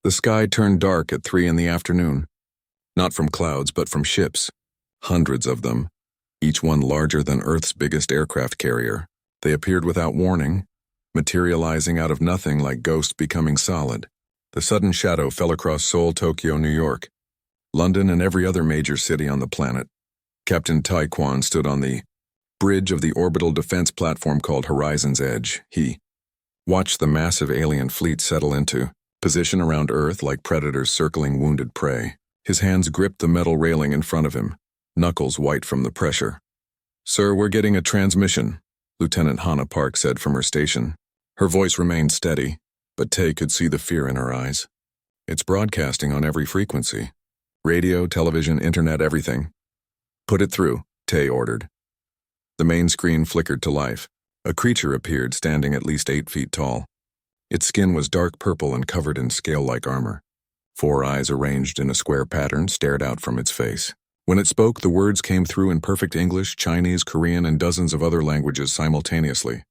The sky turned dark at 3 in the afternoon. Not from clouds, but from ships. Hundreds of them, each one larger than Earth's biggest aircraft carrier. They appeared without warning, materializing out of nothing like ghosts becoming solid. The sudden shadow fell across Seoul, Tokyo, New York, London, and every other major city on the planet. Captain Taekwon stood on the bridge of the orbital defense platform called Horizon's Edge. He watched the massive alien fleet settle into position around Earth like predators circling wounded prey. His hands gripped the metal railing in front of him, knuckles white from the pressure. "Sir, we're getting a transmission," Lieutenant Hannah Park said from her station. Her voice remained steady, but Tae could see the fear in her eyes. "It's broadcasting on every frequency. Radio, television, internet, everything." "Put it through," Tae ordered. The main screen flickered to life. A creature appeared, standing at least 8 feet tall. Its skin was dark purple and covered in scale-like armor. 4 eyes arranged in a square pattern stared out from its face. When it spoke, the words came through in perfect English, Chinese, Korean, and dozens of other languages simultaneously.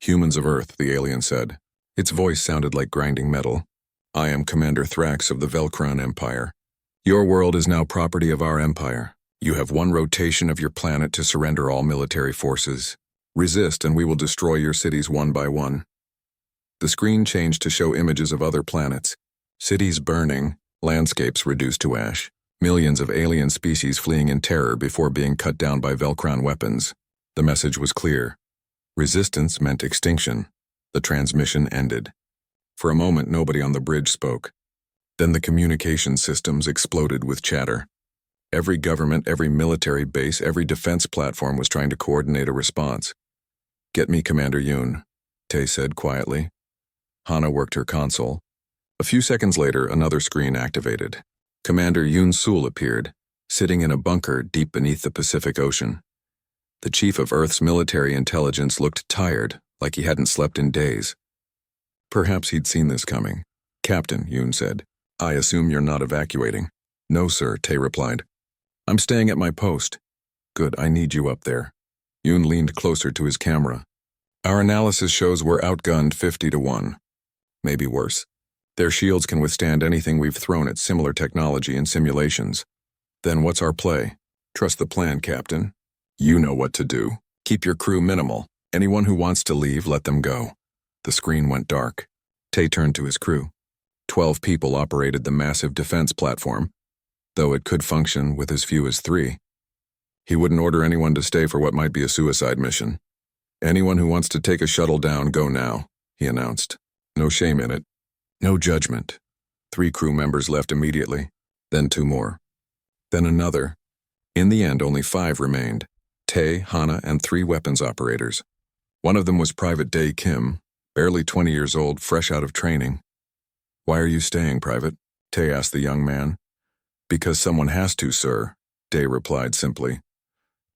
"Humans of Earth," the alien said. Its voice sounded like grinding metal. "I am Commander Thrax of the Velcron Empire. Your world is now property of our empire. You have 1 rotation of your planet to surrender all military forces. Resist and we will destroy your cities one by one." The screen changed to show images of other planets. Cities burning, landscapes reduced to ash, millions of alien species fleeing in terror before being cut down by Velcron weapons. The message was clear. Resistance meant extinction. The transmission ended. For a moment, nobody on the bridge spoke. Then the communication systems exploded with chatter. Every government, every military base, every defense platform was trying to coordinate a response. "Get me Commander Yoon," Tae said quietly. Hana worked her console. A few seconds later, another screen activated. Commander Yoon Sul appeared, sitting in a bunker deep beneath the Pacific Ocean. The chief of Earth's military intelligence looked tired, like he hadn't slept in days. Perhaps he'd seen this coming. "Captain," Yoon said, "I assume you're not evacuating." "No, sir," Tae replied. "I'm staying at my post." "Good, I need you up there." Yoon leaned closer to his camera. "Our analysis shows we're outgunned 50-1. Maybe worse. Their shields can withstand anything we've thrown at similar technology in simulations. Then what's our play?" "Trust the plan, Captain. You know what to do. Keep your crew minimal. Anyone who wants to leave, let them go." The screen went dark. Tae turned to his crew. 12 people operated the massive defense platform, though it could function with as few as 3. He wouldn't order anyone to stay for what might be a suicide mission. "Anyone who wants to take a shuttle down, go now," he announced. "No shame in it. No judgment." 3 crew members left immediately, then 2 more. Then another. In the end, only 5 remained. Tae, Hana, and 3 weapons operators. One of them was Private Dae Kim, barely 20 years old, fresh out of training. "Why are you staying, Private?" Tae asked the young man. "Because someone has to, sir," Dae replied simply.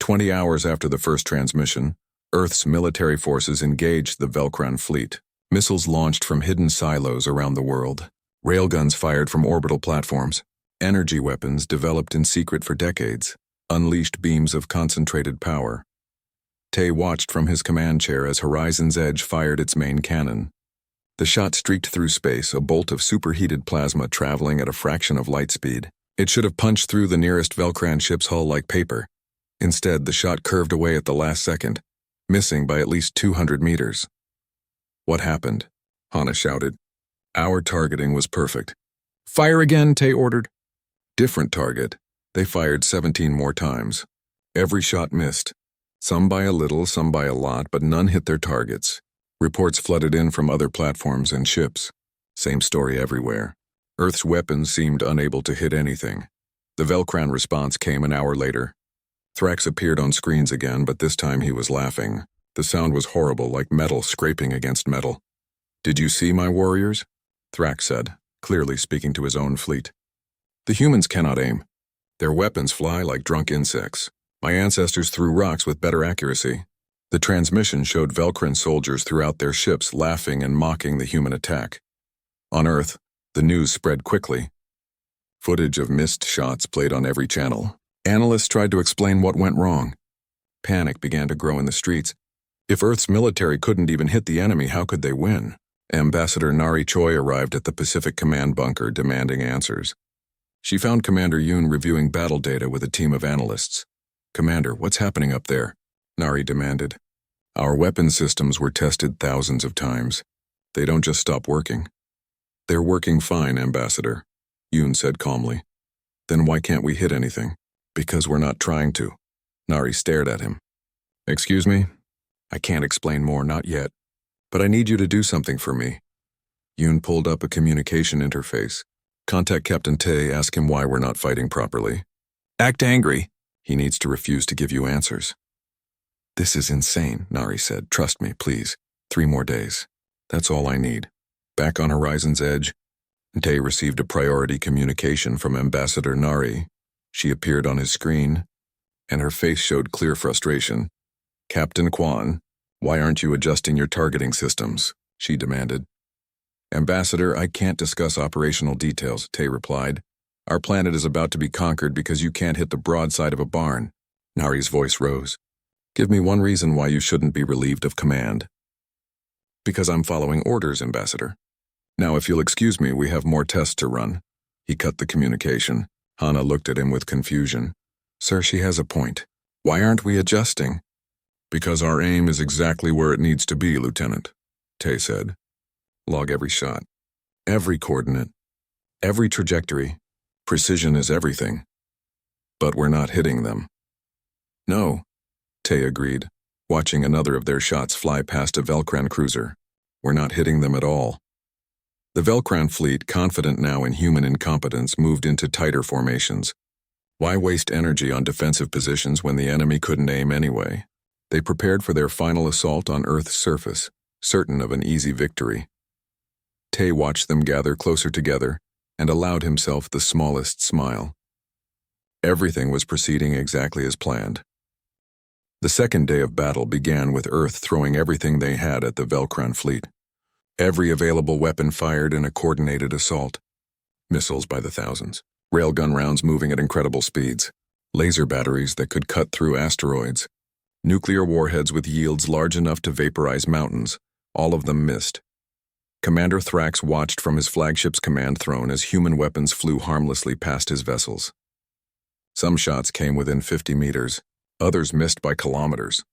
20 hours after the first transmission, Earth's military forces engaged the Velcron fleet. Missiles launched from hidden silos around the world. Railguns fired from orbital platforms. Energy weapons developed in secret for decades unleashed beams of concentrated power. Tae watched from his command chair as Horizon's Edge fired its main cannon. The shot streaked through space, a bolt of superheated plasma traveling at a fraction of light speed. It should have punched through the nearest Velcron ship's hull like paper. Instead, the shot curved away at the last second, missing by at least 200 meters. "What happened?" Hana shouted. "Our targeting was perfect." "Fire again," Tae ordered. Different target. They fired 17 more times. Every shot missed. Some by a little, some by a lot, but none hit their targets. Reports flooded in from other platforms and ships. Same story everywhere. Earth's weapons seemed unable to hit anything. The Velcron response came an hour later. Thrax appeared on screens again, but this time he was laughing. The sound was horrible, like metal scraping against metal. "Did you see my warriors?" Thrax said, clearly speaking to his own fleet. "The humans cannot aim. Their weapons fly like drunk insects. My ancestors threw rocks with better accuracy." The transmission showed Velcron soldiers throughout their ships laughing and mocking the human attack. On Earth, the news spread quickly. Footage of missed shots played on every channel. Analysts tried to explain what went wrong. Panic began to grow in the streets. If Earth's military couldn't even hit the enemy, how could they win? Ambassador Nari Choi arrived at the Pacific Command bunker demanding answers. She found Commander Yoon reviewing battle data with a team of analysts. "Commander, what's happening up there?" Nari demanded. "Our weapon systems were tested thousands of times. They don't just stop working." "They're working fine, Ambassador," Yoon said calmly. "Then why can't we hit anything?" "Because we're not trying to." Nari stared at him. "Excuse me? I can't explain more, not yet. But I need you to do something for me." Yoon pulled up a communication interface. "Contact Captain Tae, ask him why we're not fighting properly." "Act angry." "He needs to refuse to give you answers." "This is insane," Nari said. "Trust me, please. 3 more days. That's all I need." Back on Horizon's Edge, Tae received a priority communication from Ambassador Nari. She appeared on his screen, and her face showed clear frustration. "Captain Kwan, why aren't you adjusting your targeting systems?" she demanded. "Ambassador, I can't discuss operational details," Tae replied. "Our planet is about to be conquered because you can't hit the broadside of a barn." Nari's voice rose. "Give me one reason why you shouldn't be relieved of command." "Because I'm following orders, Ambassador." "Now, if you'll excuse me, we have more tests to run." He cut the communication. Hana looked at him with confusion. "Sir, she has a point. Why aren't we adjusting?" "Because our aim is exactly where it needs to be, Lieutenant," Tae said. "Log every shot, every coordinate, every trajectory. Precision is everything. But we're not hitting them." "No," Tae agreed, watching another of their shots fly past a Velcran cruiser. "We're not hitting them at all." The Velcran fleet, confident now in human incompetence, moved into tighter formations. Why waste energy on defensive positions when the enemy couldn't aim anyway? They prepared for their final assault on Earth's surface, certain of an easy victory. Tae watched them gather closer together and allowed himself the smallest smile. Everything was proceeding exactly as planned. The second day of battle began with Earth throwing everything they had at the Velcran fleet. Every available weapon fired in a coordinated assault. Missiles by the thousands, railgun rounds moving at incredible speeds, laser batteries that could cut through asteroids, nuclear warheads with yields large enough to vaporize mountains, all of them missed. Commander Thrax watched from his flagship's command throne as human weapons flew harmlessly past his vessels. Some shots came within 50 meters, others missed by kilometers,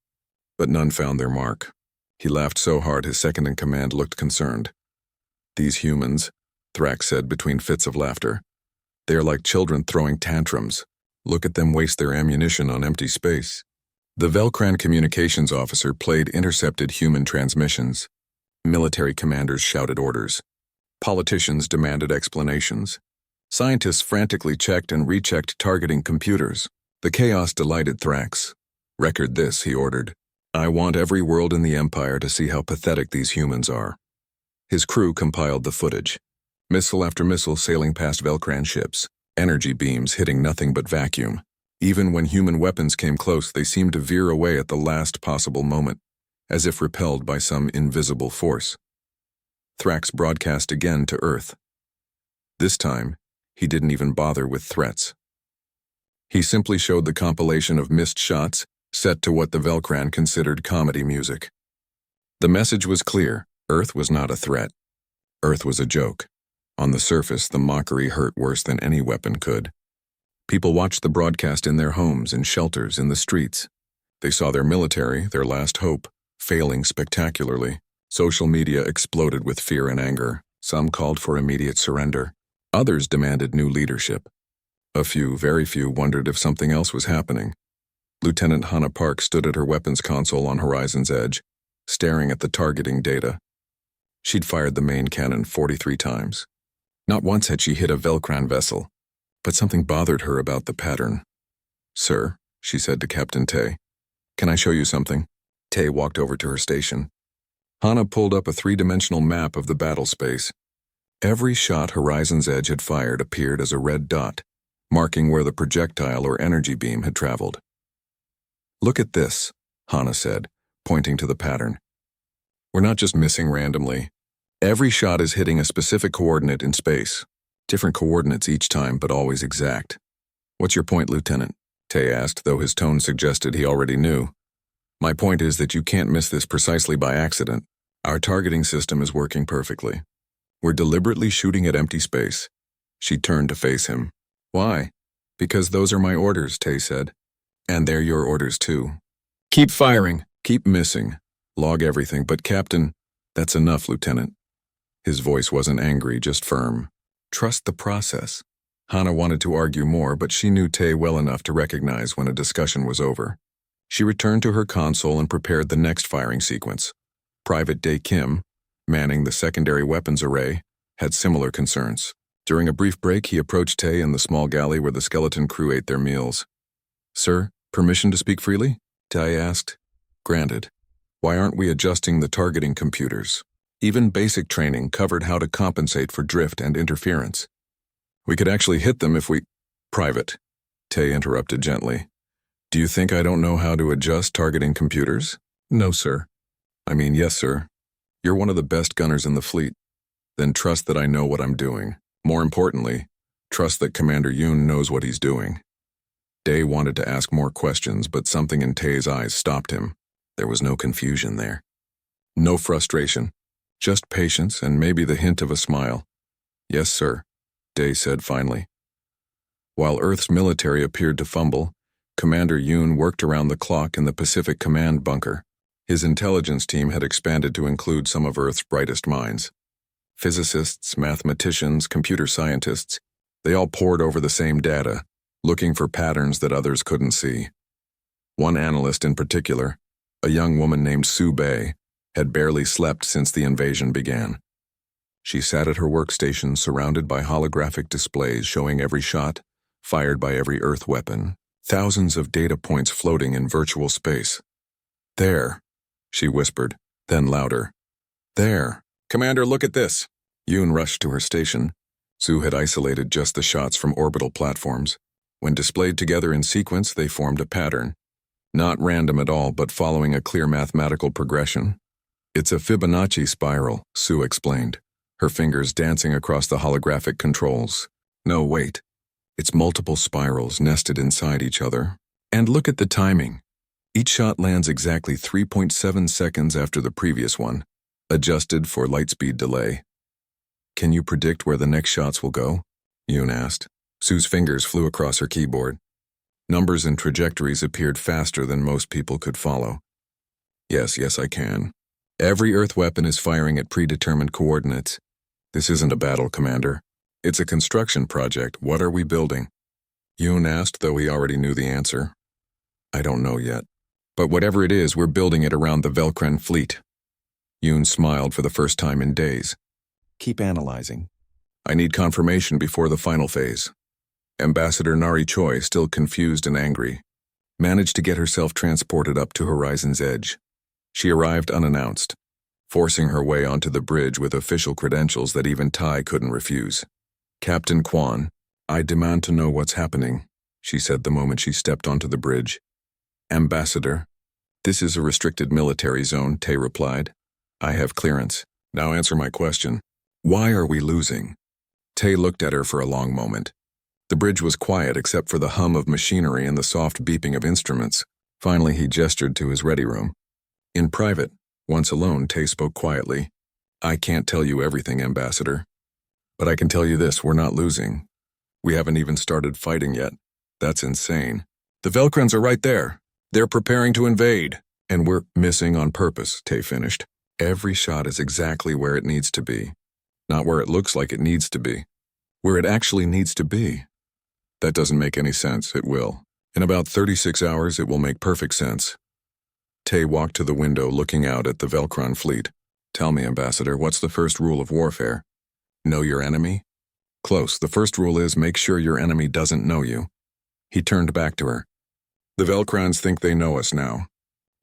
but none found their mark. He laughed so hard his second-in-command looked concerned. "These humans," Thrax said between fits of laughter. "They are like children throwing tantrums. Look at them waste their ammunition on empty space." The Velcran communications officer played intercepted human transmissions. Military commanders shouted orders. Politicians demanded explanations. Scientists frantically checked and rechecked targeting computers. The chaos delighted Thrax. "Record this," he ordered. "I want every world in the Empire to see how pathetic these humans are." His crew compiled the footage. Missile after missile sailing past Velcran ships, energy beams hitting nothing but vacuum. Even when human weapons came close, they seemed to veer away at the last possible moment, as if repelled by some invisible force. Thrax broadcast again to Earth. This time, he didn't even bother with threats. He simply showed the compilation of missed shots, set to what the Velcran considered comedy music. The message was clear: Earth was not a threat. Earth was a joke. On the surface, the mockery hurt worse than any weapon could. People watched the broadcast in their homes, in shelters, in the streets. They saw their military, their last hope, failing spectacularly. Social media exploded with fear and anger. Some called for immediate surrender. Others demanded new leadership. A few, very few, wondered if something else was happening. Lieutenant Hannah Park stood at her weapons console on Horizon's Edge, staring at the targeting data. She'd fired the main cannon 43 times. Not once had she hit a Velcran vessel, but something bothered her about the pattern. "Sir," she said to Captain Tae, "can I show you something?" Tae walked over to her station. Hannah pulled up a 3-dimensional map of the battle space. Every shot Horizon's Edge had fired appeared as a red dot, marking where the projectile or energy beam had traveled. "Look at this," Hannah said, pointing to the pattern. "We're not just missing randomly. Every shot is hitting a specific coordinate in space. Different coordinates each time, but always exact." "What's your point, Lieutenant?" Tae asked, though his tone suggested he already knew. "My point is that you can't miss this precisely by accident. Our targeting system is working perfectly. We're deliberately shooting at empty space. She turned to face him. Why? Because those are my orders, Tay said. And they're your orders too. Keep firing. Keep missing. Log everything, but Captain, that's enough, Lieutenant. His voice wasn't angry, just firm. Trust the process. Hana wanted to argue more, but she knew Tay well enough to recognize when a discussion was over. She returned to her console and prepared the next firing sequence. Private Dae Kim, manning the secondary weapons array, had similar concerns. During a brief break, he approached Tay in the small galley where the skeleton crew ate their meals. Sir, permission to speak freely? Tay asked. Granted. Why aren't we adjusting the targeting computers? Even basic training covered how to compensate for drift and interference. We could actually hit them if we— Private, Tay interrupted gently. Do you think I don't know how to adjust targeting computers? No, sir. I mean, yes, sir. You're one of the best gunners in the fleet. Then trust that I know what I'm doing. More importantly, trust that Commander Yoon knows what he's doing. Dae wanted to ask more questions, but something in Tay's eyes stopped him. There was no confusion there. No frustration. Just patience and maybe the hint of a smile. Yes, sir, Dae said finally. While Earth's military appeared to fumble, Commander Yoon worked around the clock in the Pacific Command bunker. His intelligence team had expanded to include some of Earth's brightest minds. Physicists, mathematicians, computer scientists, they all pored over the same data, looking for patterns that others couldn't see. One analyst in particular, a young woman named Su Bei, had barely slept since the invasion began. She sat at her workstation surrounded by holographic displays showing every shot, fired by every Earth weapon, thousands of data points floating in virtual space. There, she whispered, then louder. There. Commander, look at this. Yoon rushed to her station. Su had isolated just the shots from orbital platforms. When displayed together in sequence, they formed a pattern. Not random at all, but following a clear mathematical progression. It's a Fibonacci spiral, Su explained, her fingers dancing across the holographic controls. No, wait. It's multiple spirals nested inside each other. And look at the timing. Each shot lands exactly 3.7 seconds after the previous one, adjusted for lightspeed delay. Can you predict where the next shots will go? Yoon asked. Su's fingers flew across her keyboard. Numbers and trajectories appeared faster than most people could follow. Yes, I can. Every Earth weapon is firing at predetermined coordinates. This isn't a battle, Commander. It's a construction project. What are we building? Yoon asked, though he already knew the answer. I don't know yet. But whatever it is, we're building it around the Velkren fleet. Yoon smiled for the first time in days. Keep analyzing. I need confirmation before the final phase. Ambassador Nari Choi, still confused and angry, managed to get herself transported up to Horizon's edge. She arrived unannounced, forcing her way onto the bridge with official credentials that even Tai couldn't refuse. Captain Kwan, I demand to know what's happening, she said the moment she stepped onto the bridge. Ambassador, this is a restricted military zone, Tay replied. I have clearance. Now answer my question. Why are we losing? Tay looked at her for a long moment. The bridge was quiet except for the hum of machinery and the soft beeping of instruments. Finally, he gestured to his ready room. In private, once alone, Tay spoke quietly. I can't tell you everything, Ambassador. But I can tell you this, we're not losing. We haven't even started fighting yet. That's insane. The Velkrens are right there. They're preparing to invade. And we're missing on purpose, Tay finished. Every shot is exactly where it needs to be. Not where it looks like it needs to be. Where it actually needs to be. That doesn't make any sense. It will. In about 36 hours, it will make perfect sense. Tay walked to the window looking out at the Velkron fleet. Tell me, Ambassador, what's the first rule of warfare? Know your enemy? Close. The first rule is make sure your enemy doesn't know you. He turned back to her. The Velkrons think they know us now.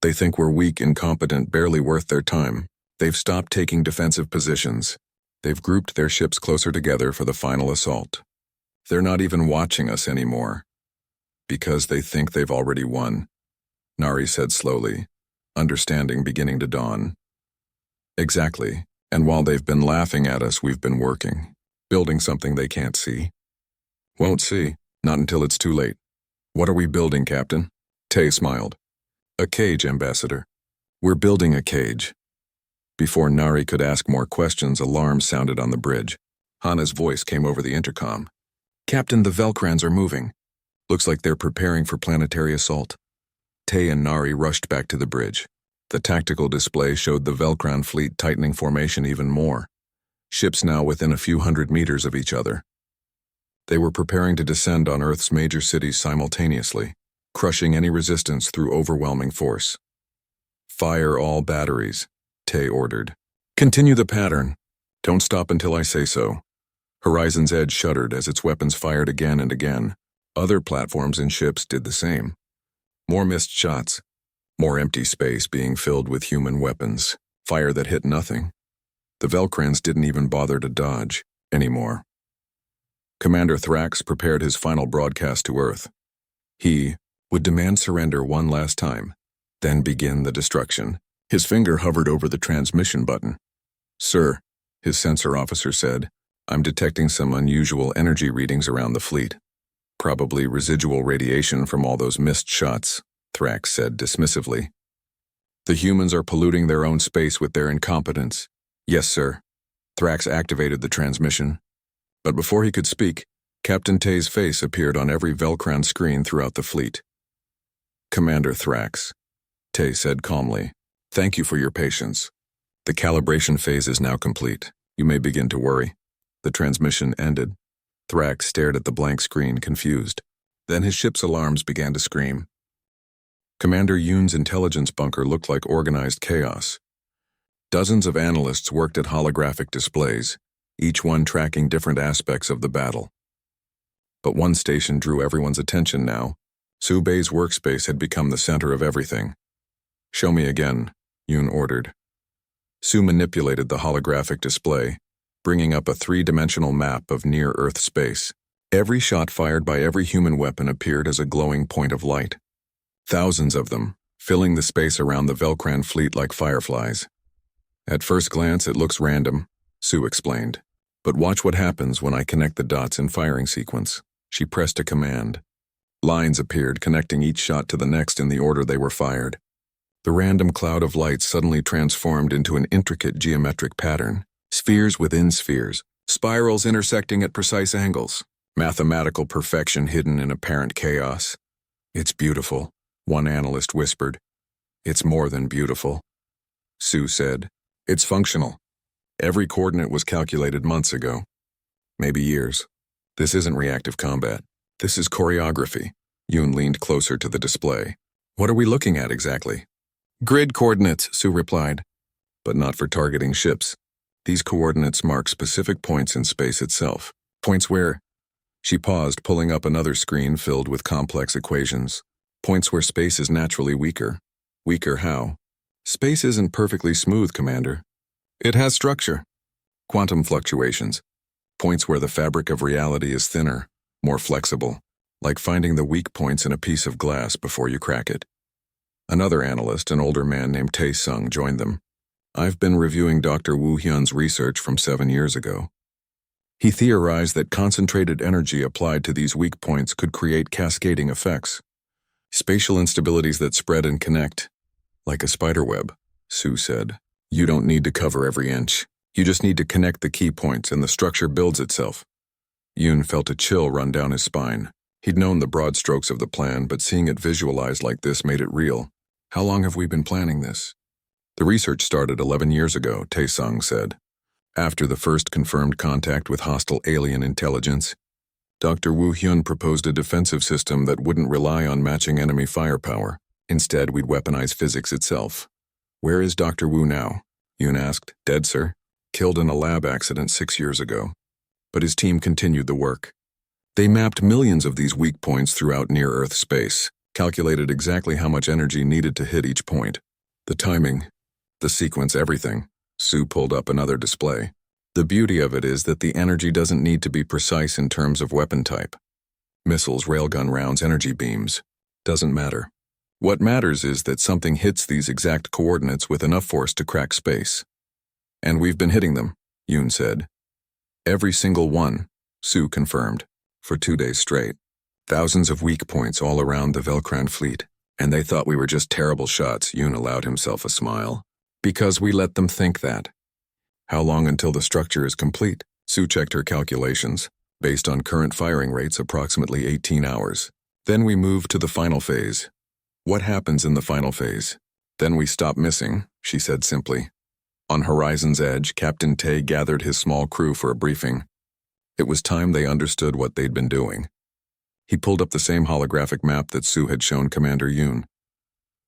They think we're weak, incompetent, barely worth their time. They've stopped taking defensive positions. They've grouped their ships closer together for the final assault. They're not even watching us anymore. Because they think they've already won, Nari said slowly, understanding beginning to dawn. Exactly, and while they've been laughing at us, we've been working, building something they can't see. Won't see, not until it's too late. What are we building, Captain? Tay smiled. A cage, Ambassador. We're building a cage. Before Nari could ask more questions, alarms sounded on the bridge. Hana's voice came over the intercom. "Captain, the Velcrans are moving. Looks like they're preparing for planetary assault." Tay and Nari rushed back to the bridge. The tactical display showed the Velcran fleet tightening formation even more, ships now within a few hundred meters of each other. They were preparing to descend on Earth's major cities simultaneously, crushing any resistance through overwhelming force. "Fire all batteries," Tay ordered. "Continue the pattern. Don't stop until I say so." Horizon's Edge shuddered as its weapons fired again and again. Other platforms and ships did the same. More missed shots. More empty space being filled with human weapons. Fire that hit nothing. The Velcrans didn't even bother to dodge anymore. Commander Thrax prepared his final broadcast to Earth. He would demand surrender one last time, then begin the destruction. His finger hovered over the transmission button. "Sir," his sensor officer said, "I'm detecting some unusual energy readings around the fleet. Probably residual radiation from all those missed shots," Thrax said dismissively. "The humans are polluting their own space with their incompetence." "Yes, sir." Thrax activated the transmission. But before he could speak, Captain Tay's face appeared on every Velcran screen throughout the fleet. "Commander Thrax," Tay said calmly, "thank you for your patience. The calibration phase is now complete. You may begin to worry." The transmission ended. Thrax stared at the blank screen, confused. Then his ship's alarms began to scream. Commander Yoon's intelligence bunker looked like organized chaos. Dozens of analysts worked at holographic displays, each one tracking different aspects of the battle. But one station drew everyone's attention now. Su Bei's workspace had become the center of everything. "Show me again," Yoon ordered. Su manipulated the holographic display, bringing up a three-dimensional map of near-Earth space. Every shot fired by every human weapon appeared as a glowing point of light. Thousands of them, filling the space around the Velcran fleet like fireflies. "At first glance, it looks random," Su explained. "But watch what happens when I connect the dots in firing sequence." She pressed a command. Lines appeared, connecting each shot to the next in the order they were fired. The random cloud of light suddenly transformed into an intricate geometric pattern. Spheres within spheres, spirals intersecting at precise angles, mathematical perfection hidden in apparent chaos. "It's beautiful," one analyst whispered. "It's more than beautiful," Su said. "It's functional. Every coordinate was calculated months ago. Maybe years. This isn't reactive combat. This is choreography." Yoon leaned closer to the display. "What are we looking at exactly?" "Grid coordinates," Su replied. "But not for targeting ships. These coordinates mark specific points in space itself. Points where—" She paused, pulling up another screen filled with complex equations. "Points where space is naturally weaker." "Weaker how?" "Space isn't perfectly smooth, Commander. It has structure. Quantum fluctuations. Points where the fabric of reality is thinner, more flexible, like finding the weak points in a piece of glass before you crack it." Another analyst, an older man named Tae Sung, joined them. "I've been reviewing Dr. Woo Hyun's research from 7 years ago. He theorized that concentrated energy applied to these weak points could create cascading effects. Spatial instabilities that spread and connect. Like a spiderweb," Su said. "You don't need to cover every inch. You just need to connect the key points and the structure builds itself." Yoon felt a chill run down his spine. He'd known the broad strokes of the plan, but seeing it visualized like this made it real. "How long have we been planning this?" "The research started 11 years ago," Tae-sung said. "After the first confirmed contact with hostile alien intelligence, Dr. Woo Hyun proposed a defensive system that wouldn't rely on matching enemy firepower. Instead, we'd weaponize physics itself." "Where is Dr. Woo now?" Yoon asked. "Dead, sir. Killed in a lab accident 6 years ago." But his team continued the work. They mapped millions of these weak points throughout near-Earth space, calculated exactly how much energy needed to hit each point. The timing, the sequence, everything. Su pulled up another display. "The beauty of it is that the energy doesn't need to be precise in terms of weapon type. Missiles, railgun rounds, energy beams. Doesn't matter. What matters is that something hits these exact coordinates with enough force to crack space. And we've been hitting them," Yoon said. "Every single one," Su confirmed, "for 2 days straight. Thousands of weak points all around the Velcran fleet. And they thought we were just terrible shots." Yoon allowed himself a smile. Because we let them think that. How long until the structure is complete? Sue checked her calculations. Based on current firing rates, approximately 18 hours. Then we move to the final phase. What happens in the final phase? Then we stop missing, she said simply. On Horizon's edge, Captain Tay gathered his small crew for a briefing. It was time they understood what they'd been doing. He pulled up the same holographic map that Sue had shown Commander Yoon.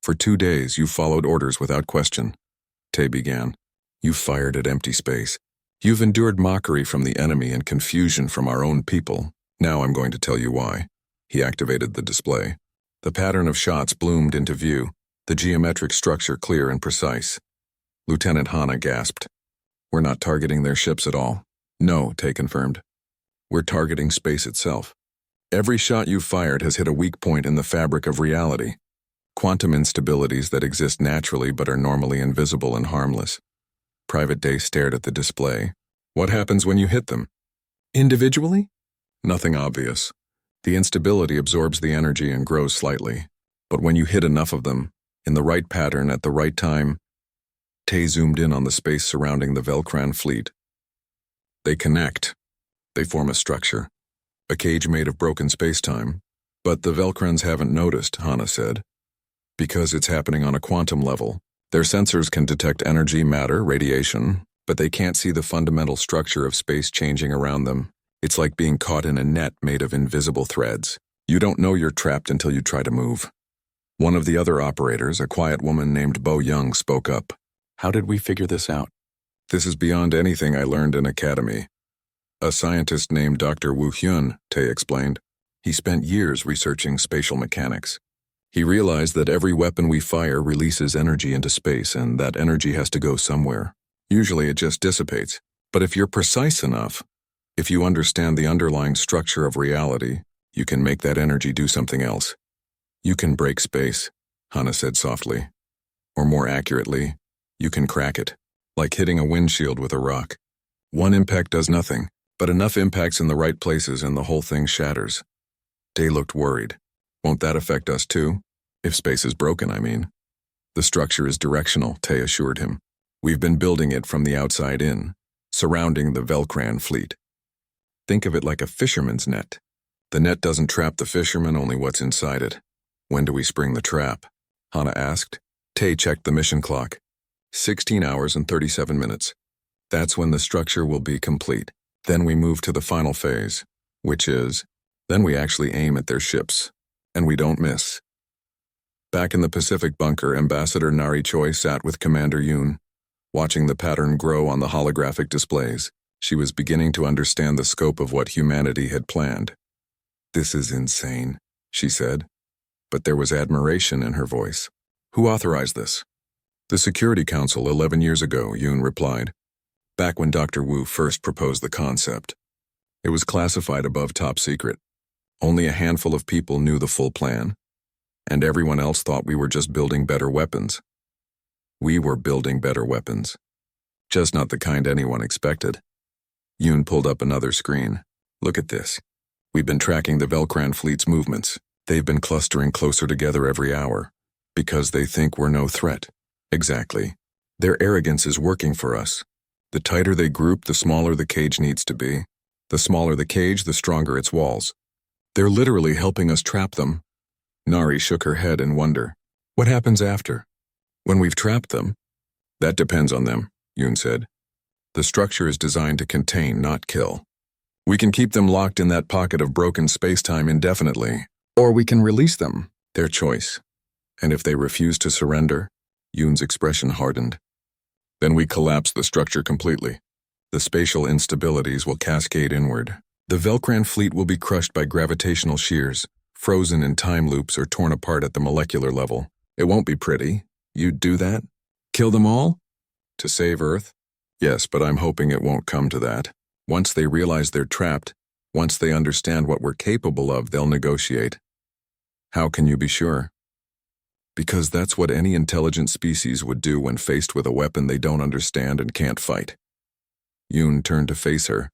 For 2 days, you followed orders without question, Tay began. You fired at empty space. You've endured mockery from the enemy and confusion from our own people. Now I'm going to tell you why. He activated the display. The pattern of shots bloomed into view, the geometric structure clear and precise. Lieutenant Hana gasped. We're not targeting their ships at all. No, Tay confirmed. We're targeting space itself. Every shot you've fired has hit a weak point in the fabric of reality. Quantum instabilities that exist naturally but are normally invisible and harmless. Private Day stared at the display. What happens when you hit them? Individually? Nothing obvious. The instability absorbs the energy and grows slightly. But when you hit enough of them, in the right pattern at the right time, Tay zoomed in on the space surrounding the Velcran fleet. They connect. They form a structure. A cage made of broken space-time. But the Velcrans haven't noticed, Hana said. Because it's happening on a quantum level. Their sensors can detect energy, matter, radiation, but they can't see the fundamental structure of space changing around them. It's like being caught in a net made of invisible threads. You don't know you're trapped until you try to move. One of the other operators, a quiet woman named Bo Young, spoke up. How did we figure this out? This is beyond anything I learned in academy. A scientist named Dr. Woo Hyun, Tay explained. He spent years researching spatial mechanics. He realized that every weapon we fire releases energy into space, and that energy has to go somewhere. Usually it just dissipates. But if you're precise enough, if you understand the underlying structure of reality, you can make that energy do something else. You can break space, Hana said softly. Or more accurately, you can crack it, like hitting a windshield with a rock. One impact does nothing, but enough impacts in the right places and the whole thing shatters. Day looked worried. Won't that affect us too? If space is broken, I mean. The structure is directional, Tay assured him. We've been building it from the outside in, surrounding the Velcran fleet. Think of it like a fisherman's net. The net doesn't trap the fisherman, only what's inside it. When do we spring the trap? Hana asked. Tay checked the mission clock. 16 hours and 37 minutes. That's when the structure will be complete. Then we move to the final phase, which is, then we actually aim at their ships. And we don't miss. Back in the Pacific bunker, Ambassador Nari Choi sat with Commander Yoon. Watching the pattern grow on the holographic displays, she was beginning to understand the scope of what humanity had planned. This is insane, she said. But there was admiration in her voice. Who authorized this? The Security Council 11 years ago, Yoon replied. Back when Dr. Wu first proposed the concept. It was classified above top secret. Only a handful of people knew the full plan, and everyone else thought we were just building better weapons. We were building better weapons, just not the kind anyone expected. Yoon pulled up another screen. Look at this. We've been tracking the Velcran fleet's movements. They've been clustering closer together every hour, because they think we're no threat. Exactly. Their arrogance is working for us. The tighter they group, the smaller the cage needs to be. The smaller the cage, the stronger its walls. They're literally helping us trap them. Nari shook her head in wonder. What happens after? When we've trapped them? That depends on them, Yoon said. The structure is designed to contain, not kill. We can keep them locked in that pocket of broken space-time indefinitely, or we can release them, their choice. And if they refuse to surrender, Yoon's expression hardened. Then we collapse the structure completely. The spatial instabilities will cascade inward. The Velcran fleet will be crushed by gravitational shears, frozen in time loops or torn apart at the molecular level. It won't be pretty. You'd do that? Kill them all? To save Earth? Yes, but I'm hoping it won't come to that. Once they realize they're trapped, once they understand what we're capable of, they'll negotiate. How can you be sure? Because that's what any intelligent species would do when faced with a weapon they don't understand and can't fight. Yoon turned to face her.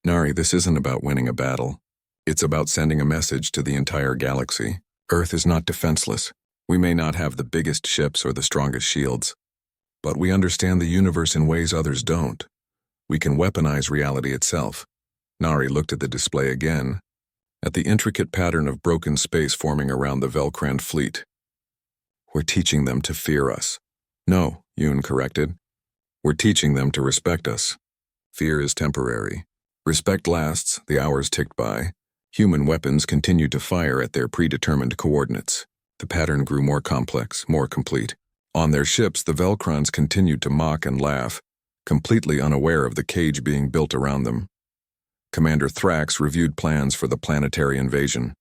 Nari, this isn't about winning a battle. It's about sending a message to the entire galaxy. Earth is not defenseless. We may not have the biggest ships or the strongest shields, But we understand the universe in ways others don't. We can weaponize reality itself. Nari looked at the display again, at the intricate pattern of broken space forming around the Velcrand fleet. We're teaching them to fear us. No, Yoon corrected. We're teaching them to respect us. Fear is temporary. Respect lasts. The hours ticked by. Human weapons continued to fire at their predetermined coordinates. The pattern grew more complex, more complete. On their ships, the Velcrons continued to mock and laugh, completely unaware of the cage being built around them. Commander Thrax reviewed plans for the planetary invasion.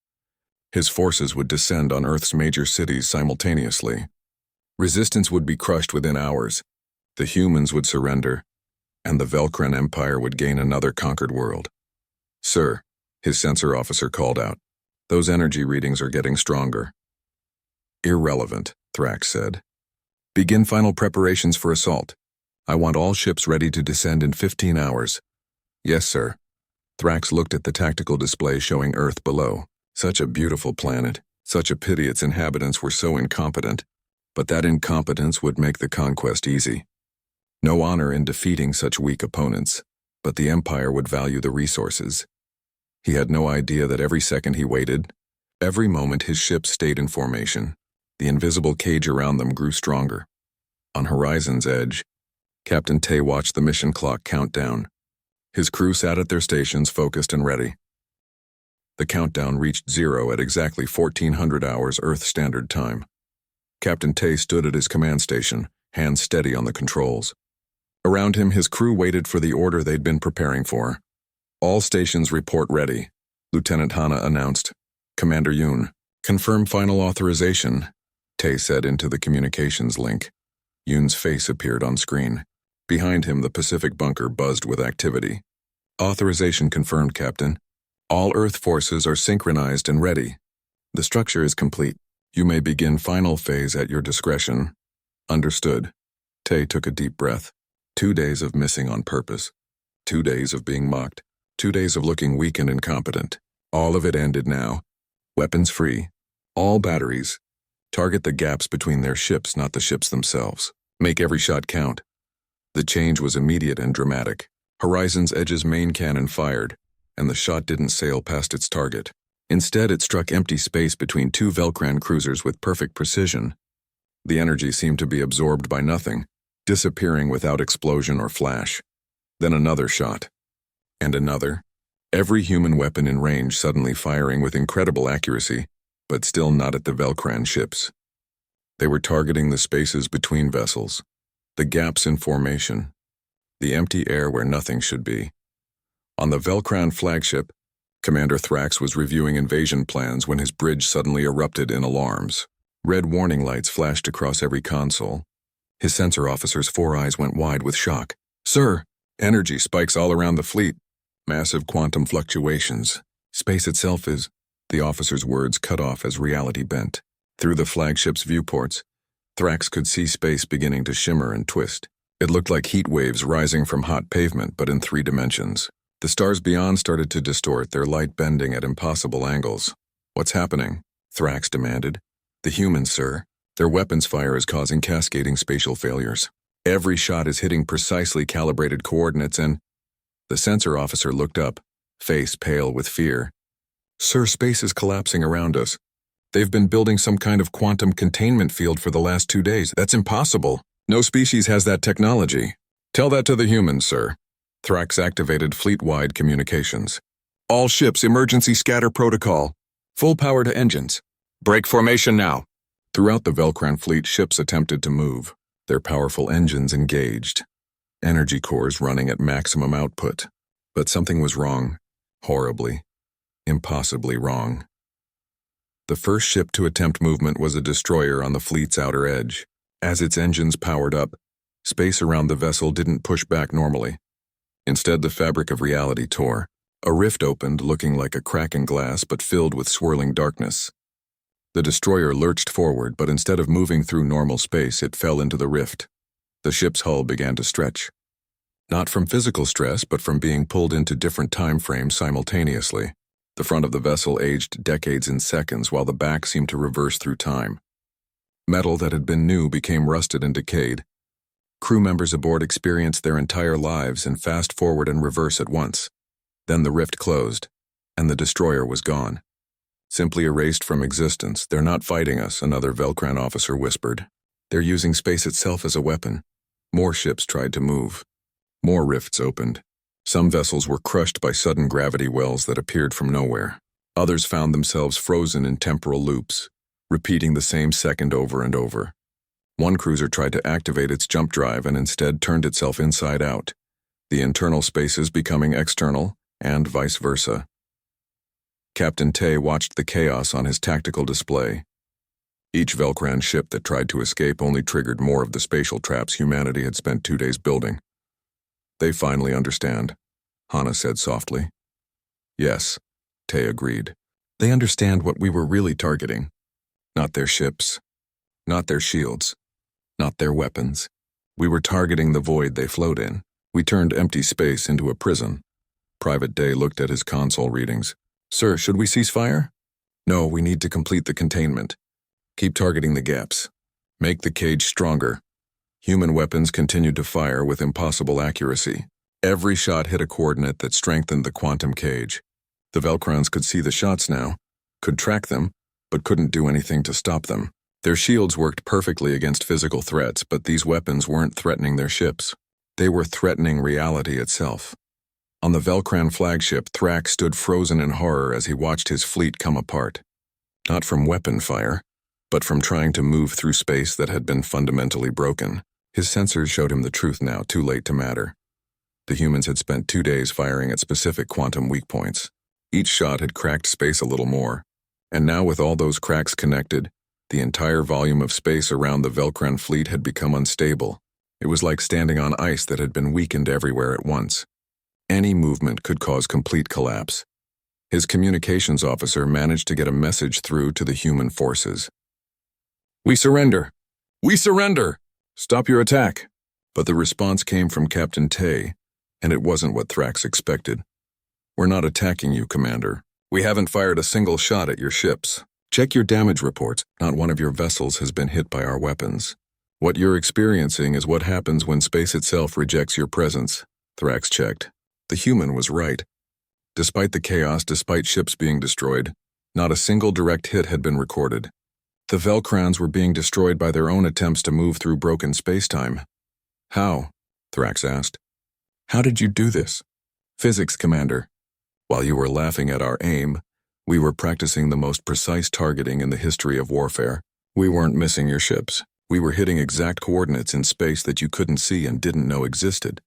His forces would descend on Earth's major cities simultaneously. Resistance would be crushed within hours. The humans would surrender, and the Velcran Empire would gain another conquered world. "Sir," his sensor officer called out, "those energy readings are getting stronger." "Irrelevant," Thrax said. "Begin final preparations for assault. I want all ships ready to descend in 15 hours. "Yes, sir." Thrax looked at the tactical display showing Earth below. Such a beautiful planet. Such a pity its inhabitants were so incompetent. But that incompetence would make the conquest easy. No honor in defeating such weak opponents, but the Empire would value the resources. He had no idea that every second he waited, every moment his ships stayed in formation, the invisible cage around them grew stronger. On Horizon's edge, Captain Tay watched the mission clock count down. His crew sat at their stations, focused and ready. The countdown reached 0 at exactly 1400 hours Earth Standard Time. Captain Tay stood at his command station, hands steady on the controls. Around him, his crew waited for the order they'd been preparing for. "All stations report ready," Lieutenant Hana announced. "Commander Yoon, confirm final authorization," Tay said into the communications link. Yoon's face appeared on screen. Behind him, the Pacific bunker buzzed with activity. "Authorization confirmed, Captain. All Earth forces are synchronized and ready. The structure is complete. You may begin final phase at your discretion." "Understood." Tay took a deep breath. 2 days of missing on purpose. 2 days of being mocked. 2 days of looking weak and incompetent. All of it ended now. Weapons free. All batteries. Target the gaps between their ships, not the ships themselves. Make every shot count. The change was immediate and dramatic. Horizon's Edge's main cannon fired, and the shot didn't sail past its target. Instead, it struck empty space between two Velcran cruisers with perfect precision. The energy seemed to be absorbed by nothing, disappearing without explosion or flash. Then another shot. And another. Every human weapon in range suddenly firing with incredible accuracy, but still not at the Velcran ships. They were targeting the spaces between vessels, the gaps in formation, the empty air where nothing should be. On the Velcran flagship, Commander Thrax was reviewing invasion plans when his bridge suddenly erupted in alarms. Red warning lights flashed across every console. His sensor officer's 4 eyes went wide with shock. "Sir, energy spikes all around the fleet. Massive quantum fluctuations. Space itself is..." The officer's words cut off as reality bent. Through the flagship's viewports, Thrax could see space beginning to shimmer and twist. It looked like heat waves rising from hot pavement, but in 3 dimensions. The stars beyond started to distort, their light bending at impossible angles. "What's happening?" Thrax demanded. "The humans, sir. Their weapons fire is causing cascading spatial failures. Every shot is hitting precisely calibrated coordinates and..." The sensor officer looked up, face pale with fear. "Sir, space is collapsing around us. They've been building some kind of quantum containment field for the last 2 days. That's impossible. No species has that technology. Tell that to the humans, sir." Thrax activated fleet-wide communications. "All ships, emergency scatter protocol. Full power to engines. Break formation now." Throughout the Velcran fleet, ships attempted to move, their powerful engines engaged, energy cores running at maximum output. But something was wrong. Horribly, impossibly wrong. The first ship to attempt movement was a destroyer on the fleet's outer edge. As its engines powered up, space around the vessel didn't push back normally. Instead, the fabric of reality tore. A rift opened, looking like a crack in glass but filled with swirling darkness. The destroyer lurched forward, but instead of moving through normal space, it fell into the rift. The ship's hull began to stretch. Not from physical stress, but from being pulled into different time frames simultaneously. The front of the vessel aged decades in seconds, while the back seemed to reverse through time. Metal that had been new became rusted and decayed. Crew members aboard experienced their entire lives in fast forward and reverse at once. Then the rift closed, and the destroyer was gone. Simply erased from existence. They're not fighting us, another Velcran officer whispered. They're using space itself as a weapon. More ships tried to move. More rifts opened. Some vessels were crushed by sudden gravity wells that appeared from nowhere. Others found themselves frozen in temporal loops, repeating the same second over and over. One cruiser tried to activate its jump drive and instead turned itself inside out, the internal spaces becoming external, and vice versa. Captain Tay watched the chaos on his tactical display. Each Velcran ship that tried to escape only triggered more of the spatial traps humanity had spent 2 days building. They finally understand, Hana said softly. Yes, Tay agreed. They understand what we were really targeting. Not their ships, not their shields, not their weapons. We were targeting the void they float in. We turned empty space into a prison. Private Day looked at his console readings. Sir, should we cease fire? No, we need to complete the containment. Keep targeting the gaps. Make the cage stronger. Human weapons continued to fire with impossible accuracy. Every shot hit a coordinate that strengthened the quantum cage. The Velcrons could see the shots now, could track them, but couldn't do anything to stop them. Their shields worked perfectly against physical threats, but these weapons weren't threatening their ships. They were threatening reality itself. On the Velcran flagship, Thrax stood frozen in horror as he watched his fleet come apart. Not from weapon fire, but from trying to move through space that had been fundamentally broken. His sensors showed him the truth now, too late to matter. The humans had spent 2 days firing at specific quantum weak points. Each shot had cracked space a little more. And now with all those cracks connected, the entire volume of space around the Velcran fleet had become unstable. It was like standing on ice that had been weakened everywhere at once. Any movement could cause complete collapse. His communications officer managed to get a message through to the human forces. We surrender! We surrender! Stop your attack! But the response came from Captain Tay, and it wasn't what Thrax expected. We're not attacking you, Commander. We haven't fired a single shot at your ships. Check your damage reports. Not one of your vessels has been hit by our weapons. What you're experiencing is what happens when space itself rejects your presence. Thrax checked. The human was right. Despite the chaos, despite ships being destroyed, not a single direct hit had been recorded. The Velcrons were being destroyed by their own attempts to move through broken spacetime. How? Thrax asked. How did you do this? Physics, Commander. While you were laughing at our aim, we were practicing the most precise targeting in the history of warfare. We weren't missing your ships. We were hitting exact coordinates in space that you couldn't see and didn't know existed.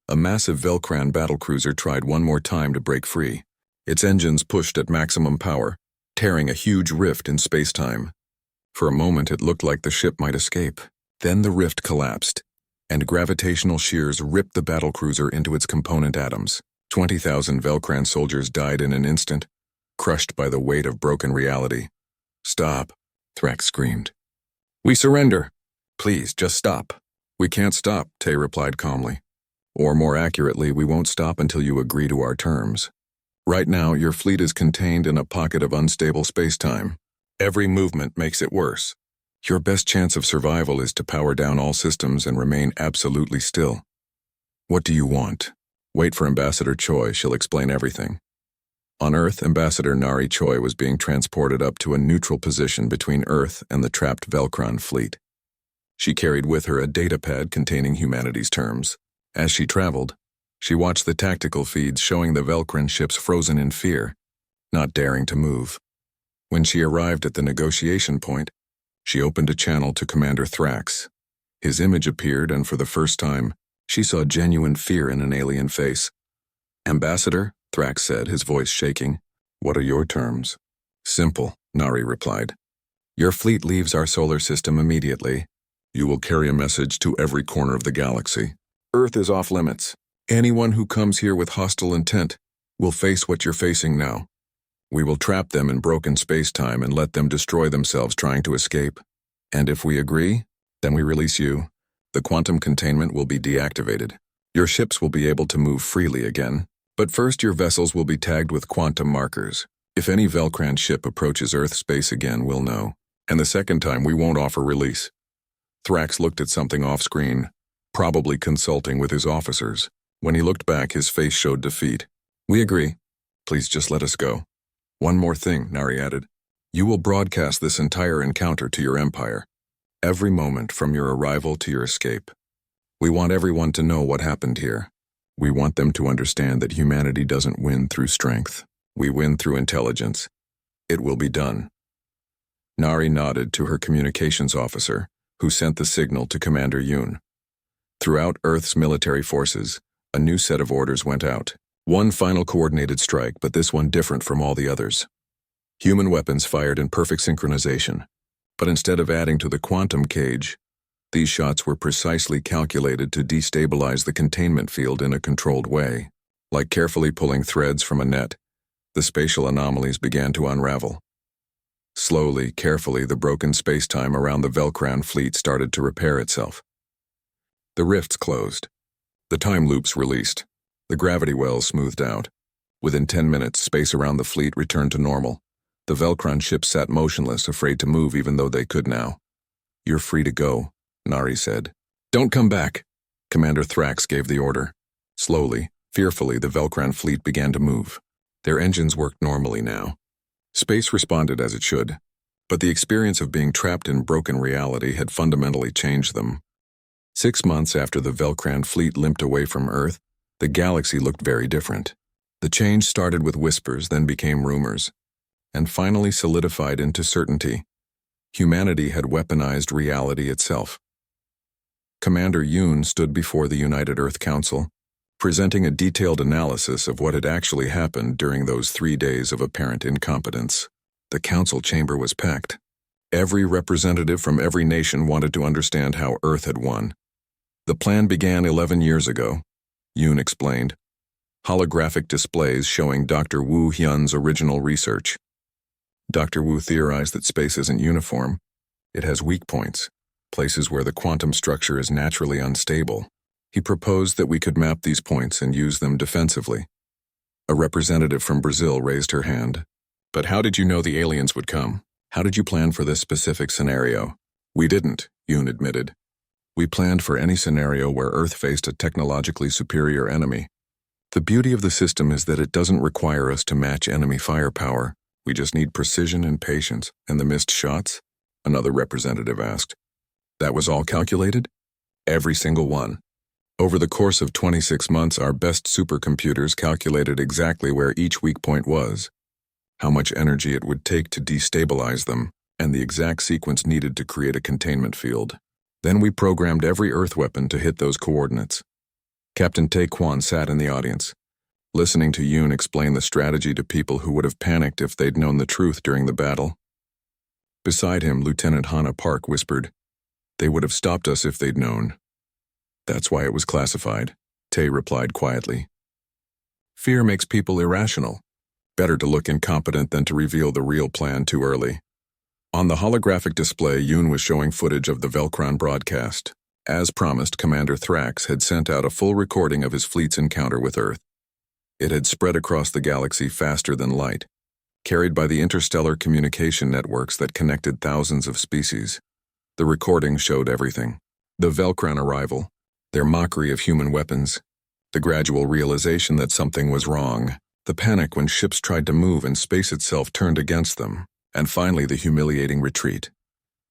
A massive Velcran battlecruiser tried one more time to break free. Its engines pushed at maximum power, tearing a huge rift in spacetime. For a moment it looked like the ship might escape. Then the rift collapsed, and gravitational shears ripped the battlecruiser into its component atoms. 20,000 Velcran soldiers died in an instant, crushed by the weight of broken reality. Stop, Thrax screamed. We surrender. Please, just stop. We can't stop, Tay replied calmly. Or more accurately, we won't stop until you agree to our terms. Right now, your fleet is contained in a pocket of unstable spacetime. Every movement makes it worse. Your best chance of survival is to power down all systems and remain absolutely still. What do you want? Wait for Ambassador Choi, she'll explain everything. On Earth, Ambassador Nari Choi was being transported up to a neutral position between Earth and the trapped Velcron fleet. She carried with her a datapad containing humanity's terms. As she traveled, she watched the tactical feeds showing the Velcran ships frozen in fear, not daring to move. When she arrived at the negotiation point, she opened a channel to Commander Thrax. His image appeared, and for the first time, she saw genuine fear in an alien face. Ambassador, Thrax said, his voice shaking. What are your terms? Simple, Nari replied. Your fleet leaves our solar system immediately. You will carry a message to every corner of the galaxy. Earth is off limits. Anyone who comes here with hostile intent will face what you're facing now. We will trap them in broken space-time and let them destroy themselves trying to escape. And if we agree, then we release you. The quantum containment will be deactivated. Your ships will be able to move freely again. But first your vessels will be tagged with quantum markers. If any Velcran ship approaches Earth space again, we'll know. And the second time we won't offer release. Thrax looked at something off-screen. probably consulting with his officers. When he looked back, his face showed defeat. "We agree. Please just let us go." "One more thing," Nari added. "You will broadcast this entire encounter to your empire. Every moment from your arrival to your escape. We want everyone to know what happened here. We want them to understand that humanity doesn't win through strength. We win through intelligence. It will be done." Nari nodded to her communications officer, who sent the signal to Commander Yoon. Throughout Earth's military forces, a new set of orders went out. One final coordinated strike, but this one different from all the others. Human weapons fired in perfect synchronization, but instead of adding to the quantum cage, these shots were precisely calculated to destabilize the containment field in a controlled way. Like carefully pulling threads from a net, the spatial anomalies began to unravel. Slowly, carefully, the broken space-time around the Velcran fleet started to repair itself. The rifts closed. The time loops released. The gravity wells smoothed out. Within 10 minutes, space around the fleet returned to normal. The Velcran ships sat motionless, afraid to move even though they could now. "You're free to go," Nari said. "Don't come back." Commander Thrax gave the order. Slowly, fearfully, the Velcran fleet began to move. Their engines worked normally now. Space responded as it should, but the experience of being trapped in broken reality had fundamentally changed them. 6 months after the Velcran fleet limped away from Earth, the galaxy looked very different. The change started with whispers, then became rumors, and finally solidified into certainty. Humanity had weaponized reality itself. Commander Yoon stood before the United Earth Council, presenting a detailed analysis of what had actually happened during those 3 days of apparent incompetence. The council chamber was packed. Every representative from every nation wanted to understand how Earth had won. "The plan began 11 years ago," Yoon explained. "Holographic displays showing Dr. Wu Hyun's original research. Dr. Wu theorized that space isn't uniform. It has weak points, places where the quantum structure is naturally unstable. He proposed that we could map these points and use them defensively." A representative from Brazil raised her hand. "But how did you know the aliens would come? How did you plan for this specific scenario?" "We didn't," Yoon admitted. "We planned for any scenario where Earth faced a technologically superior enemy. The beauty of the system is that it doesn't require us to match enemy firepower. We just need precision and patience." "And the missed shots?" another representative asked. "That was all calculated?" "Every single one. Over the course of 26 months, our best supercomputers calculated exactly where each weak point was, how much energy it would take to destabilize them, and the exact sequence needed to create a containment field. Then we programmed every Earth weapon to hit those coordinates." Captain Taekwon sat in the audience, listening to Yoon explain the strategy to people who would have panicked if they'd known the truth during the battle. Beside him, Lieutenant Hannah Park whispered, "They would have stopped us if they'd known." "That's why it was classified," Tae replied quietly. "Fear makes people irrational. Better to look incompetent than to reveal the real plan too early." On the holographic display, Yoon was showing footage of the Velcran broadcast. As promised, Commander Thrax had sent out a full recording of his fleet's encounter with Earth. It had spread across the galaxy faster than light, carried by the interstellar communication networks that connected thousands of species. The recording showed everything. The Velcran arrival, their mockery of human weapons, the gradual realization that something was wrong, the panic when ships tried to move and space itself turned against them, and finally the humiliating retreat.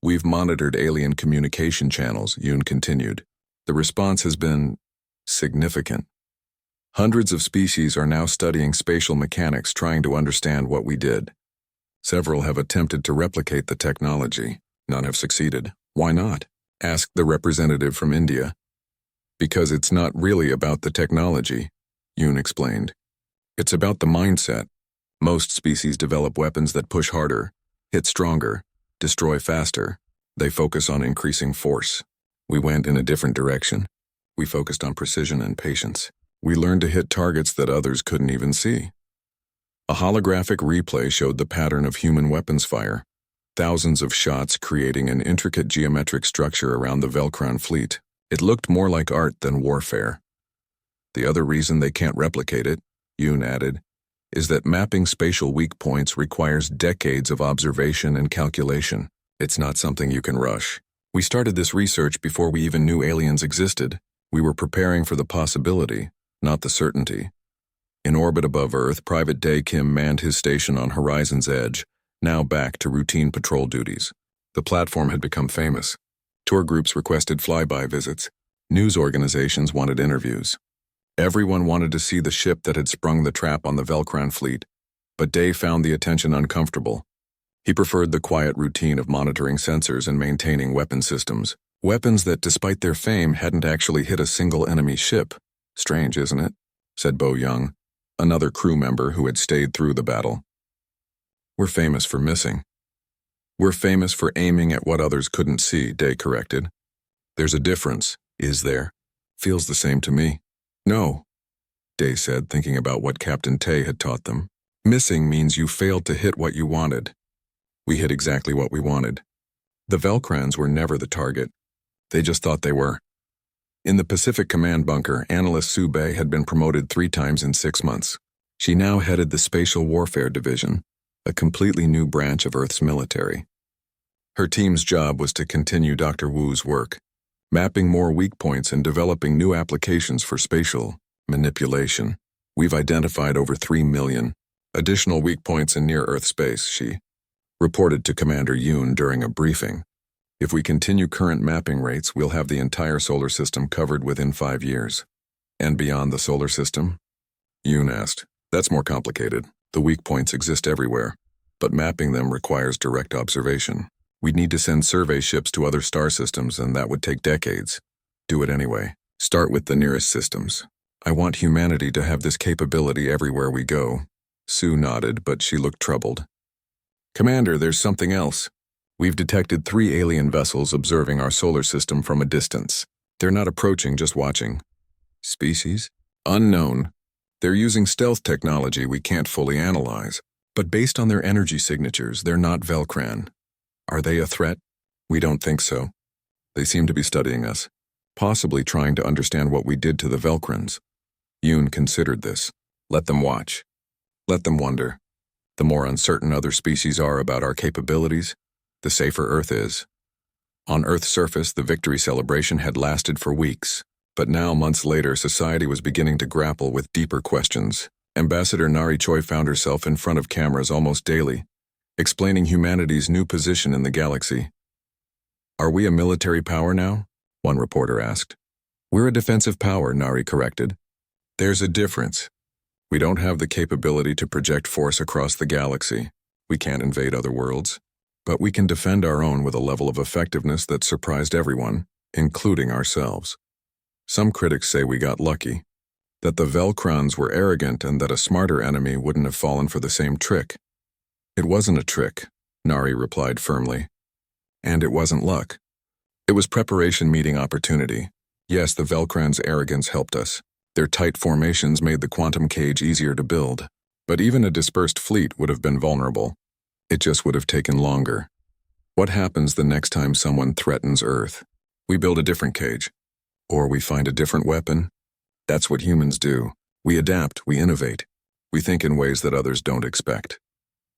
"We've monitored alien communication channels," Yoon continued. "The response has been significant. Hundreds of species are now studying spatial mechanics, trying to understand what we did. Several have attempted to replicate the technology. None have succeeded." "Why not?" asked the representative from India. "Because it's not really about the technology," Yoon explained. "It's about the mindset. Most species develop weapons that push harder, hit stronger, destroy faster. They focus on increasing force. We went in a different direction. We focused on precision and patience. We learned to hit targets that others couldn't even see." A holographic replay showed the pattern of human weapons fire, thousands of shots creating an intricate geometric structure around the Velcran fleet. It looked more like art than warfare. "The other reason they can't replicate it," Yoon added, "is that mapping spatial weak points requires decades of observation and calculation. It's not something you can rush. We started this research before we even knew aliens existed. We were preparing for the possibility, not the certainty. In orbit above Earth, Private Day Kim manned his station on Horizon's edge, now back to routine patrol duties. The platform had become famous. Tour groups requested flyby visits. News organizations wanted interviews. Everyone wanted to see the ship that had sprung the trap on the Velcran fleet, but Day found the attention uncomfortable. He preferred the quiet routine of monitoring sensors and maintaining weapon systems. Weapons that, despite their fame, hadn't actually hit a single enemy ship. Strange, isn't it? Said Bo Young, another crew member who had stayed through the battle. We're famous for missing. We're famous for aiming at what others couldn't see, Day corrected. There's a difference, is there? Feels the same to me. No, Day said, thinking about what Captain Tay had taught them. Missing means you failed to hit what you wanted. We hit exactly what we wanted. The Velcrans were never the target. They just thought they were. In the Pacific Command bunker, Analyst Sue Bay had been promoted 3 times in 6 months. She now headed the Spatial Warfare Division, a completely new branch of Earth's military. Her team's job was to continue Dr. Wu's work, mapping more weak points and developing new applications for spatial manipulation. We've identified over 3 million additional weak points in near-Earth space, she reported to Commander Yoon during a briefing. If we continue current mapping rates, we'll have the entire solar system covered within 5 years. And beyond the solar system? Yoon asked. That's more complicated. The weak points exist everywhere, but mapping them requires direct observation. We'd need to send survey ships to other star systems, and that would take decades. Do it anyway. Start with the nearest systems. I want humanity to have this capability everywhere we go. Sue nodded, but she looked troubled. Commander, there's something else. We've detected 3 alien vessels observing our solar system from a distance. They're not approaching, just watching. Species? Unknown. They're using stealth technology we can't fully analyze. But based on their energy signatures, they're not Velcran. Are they a threat? We don't think so. They seem to be studying us, possibly trying to understand what we did to the Velcrans. Yoon considered this. Let them watch. Let them wonder. The more uncertain other species are about our capabilities, the safer Earth is. On Earth's surface, the victory celebration had lasted for weeks, but now, months later, society was beginning to grapple with deeper questions. Ambassador Nari Choi found herself in front of cameras almost daily, explaining humanity's new position in the galaxy. Are we a military power now? One reporter asked. We're a defensive power, Nari corrected. There's a difference. We don't have the capability to project force across the galaxy. We can't invade other worlds. But we can defend our own with a level of effectiveness that surprised everyone, including ourselves. Some critics say we got lucky, that the Velcrans were arrogant and that a smarter enemy wouldn't have fallen for the same trick. It wasn't a trick, Nari replied firmly. And it wasn't luck. It was preparation meeting opportunity. Yes, the Velcrans' arrogance helped us. Their tight formations made the quantum cage easier to build, but even a dispersed fleet would have been vulnerable. It just would have taken longer. What happens the next time someone threatens Earth? We build a different cage. Or we find a different weapon. That's what humans do. We adapt, we innovate. We think in ways that others don't expect.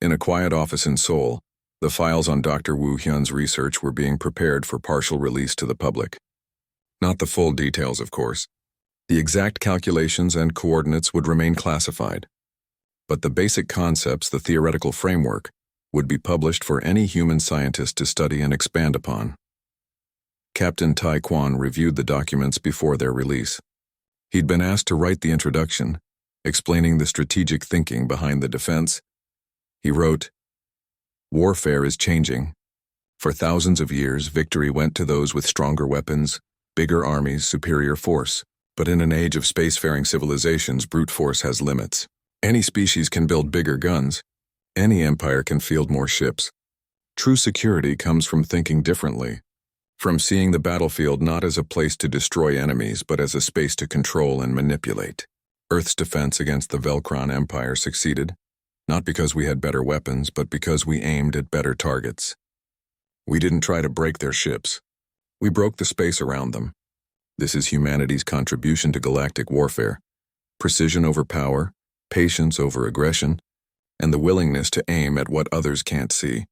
In a quiet office in Seoul, the files on Dr. Woo Hyun's research were being prepared for partial release to the public. Not the full details, of course. The exact calculations and coordinates would remain classified. But the basic concepts, the theoretical framework, would be published for any human scientist to study and expand upon. Captain Tai Kwan reviewed the documents before their release. He'd been asked to write the introduction, explaining the strategic thinking behind the defense. He wrote, "Warfare is changing. For thousands of years, victory went to those with stronger weapons, bigger armies, superior force. But in an age of spacefaring civilizations, brute force has limits. Any species can build bigger guns. Any empire can field more ships. True security comes from thinking differently, from seeing the battlefield not as a place to destroy enemies, but as a space to control and manipulate. Earth's defense against the Velcran Empire succeeded, not because we had better weapons, but because we aimed at better targets. We didn't try to break their ships. We broke the space around them. This is humanity's contribution to galactic warfare. Precision over power, patience over aggression, and the willingness to aim at what others can't see."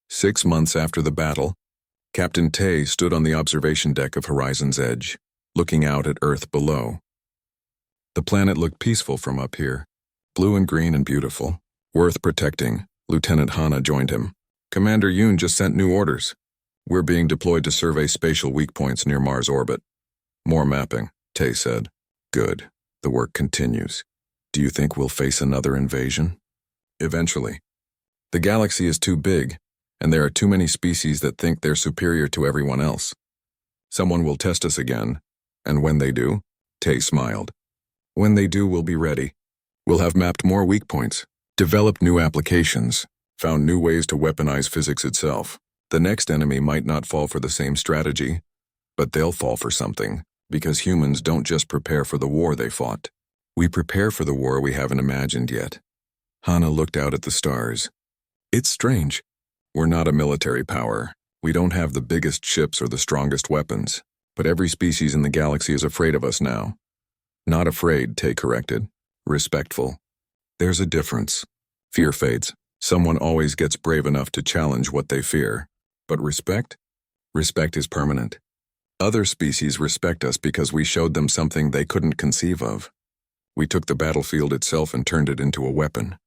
6 months after the battle, Captain Tay stood on the observation deck of Horizon's Edge. looking out at Earth below. The planet looked peaceful from up here, blue and green and beautiful. Worth protecting, Lieutenant Hana joined him. Commander Yoon just sent new orders. We're being deployed to survey spatial weak points near Mars orbit. More mapping, Tay said. Good. The work continues. Do you think we'll face another invasion? Eventually. The galaxy is too big, and there are too many species that think they're superior to everyone else. Someone will test us again, and when they do, Tay smiled. When they do, we'll be ready. We'll have mapped more weak points, developed new applications, found new ways to weaponize physics itself. The next enemy might not fall for the same strategy, but they'll fall for something, because humans don't just prepare for the war they fought. We prepare for the war we haven't imagined yet. Hana looked out at the stars. It's strange. We're not a military power. We don't have the biggest ships or the strongest weapons, but every species in the galaxy is afraid of us now. Not afraid, Tay corrected. Respectful. There's a difference. Fear fades. Someone always gets brave enough to challenge what they fear. But respect? Respect is permanent. Other species respect us because we showed them something they couldn't conceive of. We took the battlefield itself and turned it into a weapon.